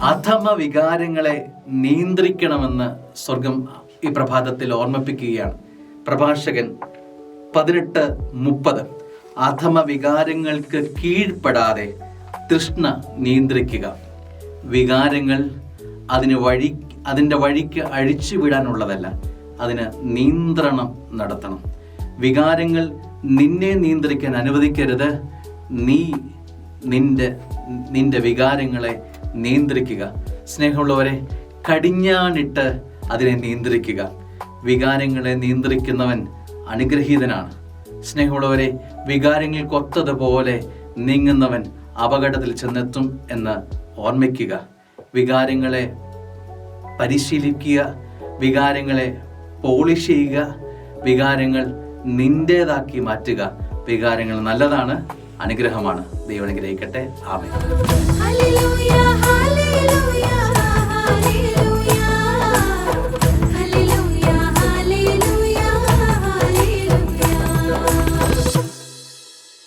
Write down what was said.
അധമ വികാരങ്ങളെ നിയന്ത്രിക്കണമെന്ന് സ്വർഗം ഈ പ്രഭാതത്തിൽ ഓർമ്മിപ്പിക്കുകയാണ്. പ്രഭാഷകൻ 18:30. അധമ വികാരങ്ങൾക്ക് കീഴ്പ്പെടാതെ തൃഷ്ണ നിയന്ത്രിക്കുക. വികാരങ്ങൾ അതിൻ്റെ വഴിക്ക് അഴിച്ചുവിടാനുള്ളതല്ല, അതിന് നിയന്ത്രണം നടത്തണം. വികാരങ്ങൾ നിന്നെ നിയന്ത്രിക്കാൻ അനുവദിക്കരുത്. നീ നിന്റെ വികാരങ്ങളെ നിയന്ത്രിക്കുക. സ്നേഹമുള്ളവരെ, കടിഞ്ഞാണിട്ട് അതിനെ നിയന്ത്രിക്കുക. വികാരങ്ങളെ നിയന്ത്രിക്കുന്നവൻ അനുഗ്രഹീതനാണ്. സ്നേഹമുള്ളവരെ, വികാരങ്ങൾക്കൊത്തതുപോലെ നീങ്ങുന്നവൻ അപകടത്തിൽ ചെന്നെത്തും എന്ന് ഓർമ്മിക്കുക. വികാരങ്ങളെ പരിശീലിക്കുക, വികാരങ്ങളെ പോളിഷ് ചെയ്യുക, വികാരങ്ങൾ നിന്റേതാക്കി മാറ്റുക. വികാരങ്ങൾ നല്ലതാണ്, അനുഗ്രഹമാണ്. ദൈവം അനുഗ്രഹിക്കട്ടെ. ആമേൻ.